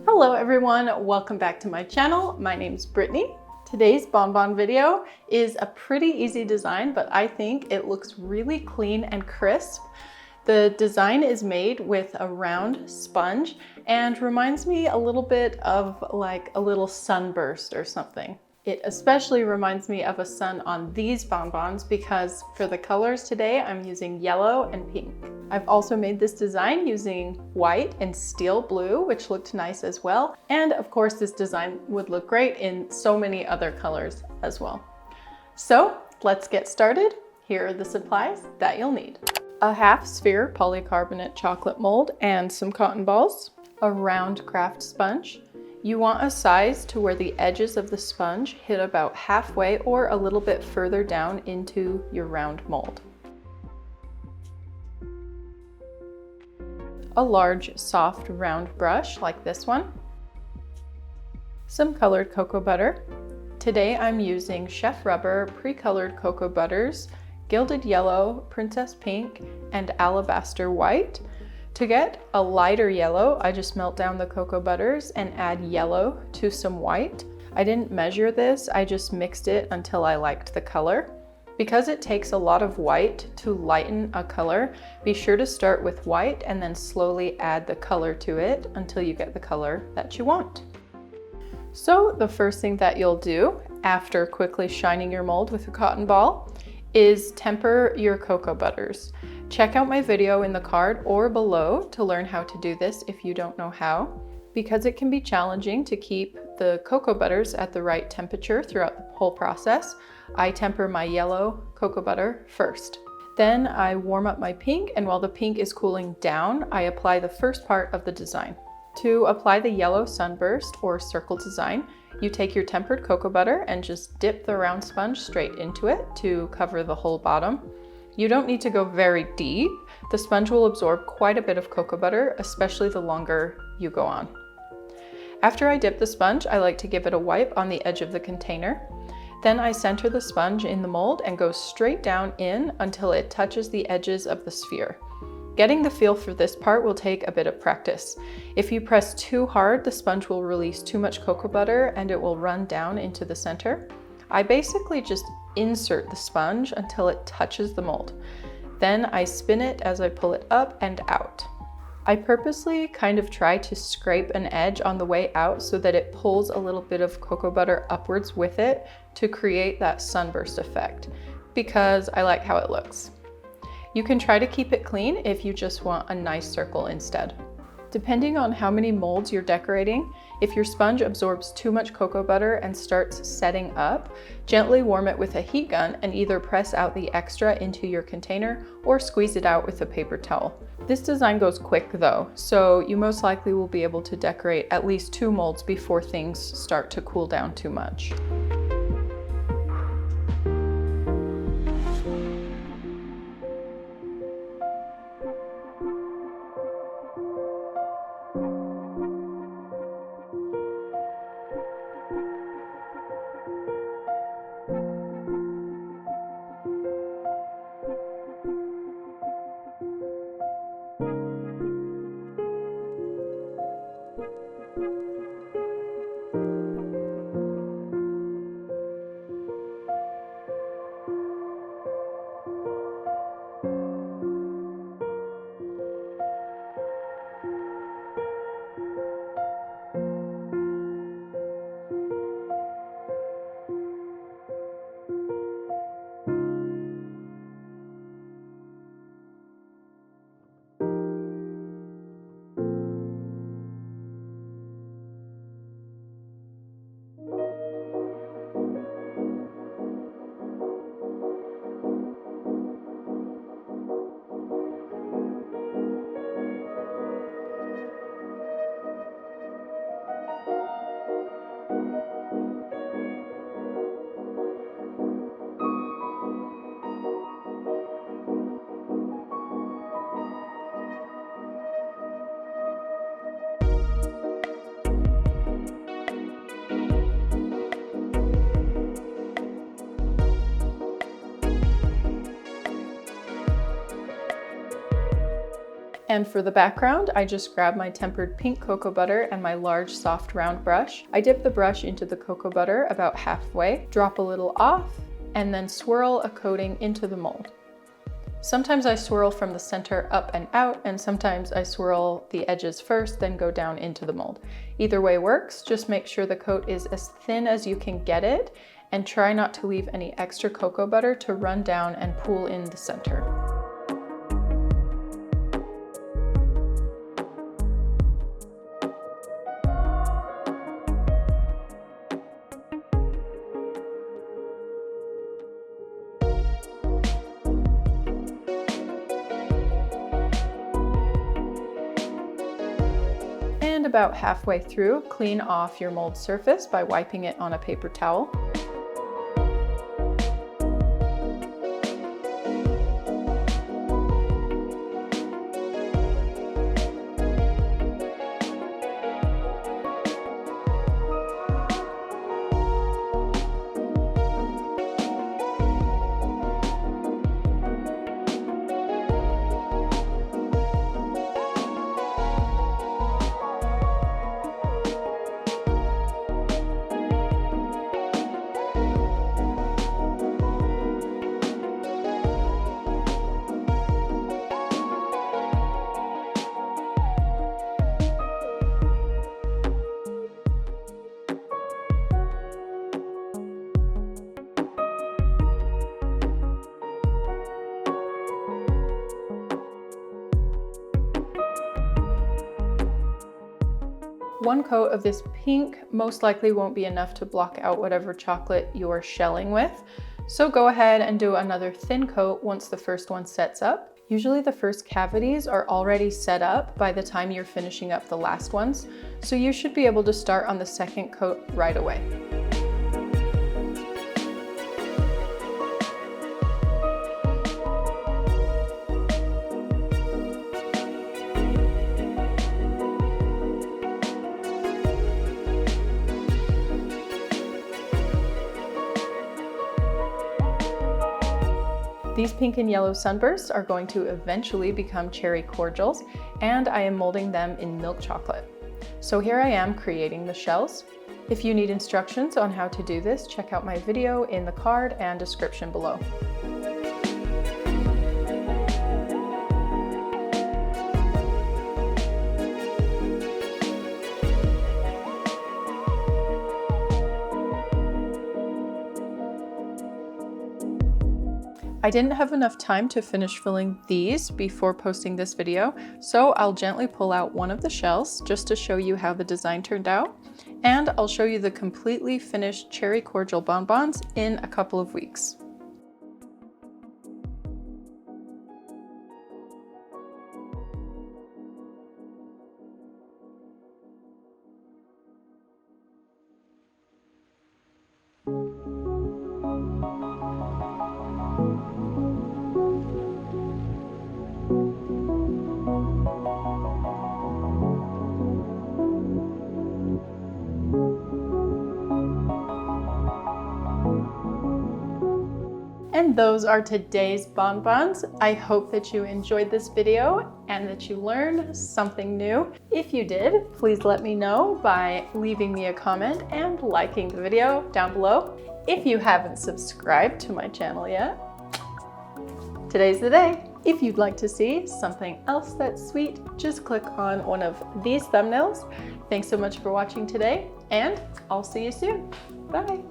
Hello everyone, welcome back to my channel. My name's Brittney. Today's Bonbon video is a pretty easy design, but I think it looks really clean and crisp. The design is made with a round sponge and reminds me a little bit of like a little sunburst or something. It especially reminds me of a sun on these bonbons because for the colors today, I'm using yellow and pink. I've also made this design using white and steel blue, which looked nice as well. And of course, this design would look great in so many other colors as well. So let's get started. Here are the supplies that you'll need. A half sphere polycarbonate chocolate mold and some cotton balls, a round craft sponge. You want a size to where the edges of the sponge hit about halfway or a little bit further down into your round mold. A large, soft, round brush like this one. Some colored cocoa butter. Today I'm using Chef Rubber pre-colored cocoa butters, Gilded Yellow, Princess Pink, and Alabaster White. To get a lighter yellow, I just melt down the cocoa butters and add yellow to some white. I didn't measure this, I just mixed it until I liked the color. Because it takes a lot of white to lighten a color, be sure to start with white and then slowly add the color to it until you get the color that you want. So the first thing that you'll do after quickly shining your mold with a cotton ball is temper your cocoa butters. Check out my video in the card or below to learn how to do this if you don't know how. Because it can be challenging to keep the cocoa butters at the right temperature throughout the whole process, I temper my yellow cocoa butter first. Then I warm up my pink, and while the pink is cooling down, I apply the first part of the design. To apply the yellow sunburst or circle design, you take your tempered cocoa butter and just dip the round sponge straight into it to cover the whole bottom. You don't need to go very deep. The sponge will absorb quite a bit of cocoa butter, especially the longer you go on. After I dip the sponge, I like to give it a wipe on the edge of the container. Then I center the sponge in the mold and go straight down in until it touches the edges of the sphere. Getting the feel for this part will take a bit of practice. If you press too hard, the sponge will release too much cocoa butter and it will run down into the center. I basically just insert the sponge until it touches the mold. Then I spin it as I pull it up and out. I purposely kind of try to scrape an edge on the way out so that it pulls a little bit of cocoa butter upwards with it to create that sunburst effect, because I like how it looks. You can try to keep it clean if you just want a nice circle instead. Depending on how many molds you're decorating, if your sponge absorbs too much cocoa butter and starts setting up, gently warm it with a heat gun and either press out the extra into your container or squeeze it out with a paper towel. This design goes quick though, so you most likely will be able to decorate at least 2 molds before things start to cool down too much. And for the background, I just grab my tempered pink cocoa butter and my large soft round brush. I dip the brush into the cocoa butter about halfway, drop a little off, and then swirl a coating into the mold. Sometimes I swirl from the center up and out, and sometimes I swirl the edges first, then go down into the mold. Either way works, just make sure the coat is as thin as you can get it, and try not to leave any extra cocoa butter to run down and pool in the center. And about halfway through, clean off your mold surface by wiping it on a paper towel. One coat of this pink most likely won't be enough to block out whatever chocolate you're shelling with. So go ahead and do another thin coat once the first one sets up. Usually the first cavities are already set up by the time you're finishing up the last ones, so you should be able to start on the second coat right away. These pink and yellow sunbursts are going to eventually become cherry cordials, and I am molding them in milk chocolate. So here I am creating the shells. If you need instructions on how to do this, check out my video in the card and description below. I didn't have enough time to finish filling these before posting this video, so I'll gently pull out one of the shells just to show you how the design turned out, and I'll show you the completely finished cherry cordial bonbons in a couple of weeks. And those are today's bonbons. I hope that you enjoyed this video and that you learned something new. If you did, please let me know by leaving me a comment and liking the video down below. If you haven't subscribed to my channel yet, today's the day. If you'd like to see something else that's sweet, just click on one of these thumbnails. Thanks so much for watching today, and I'll see you soon. Bye.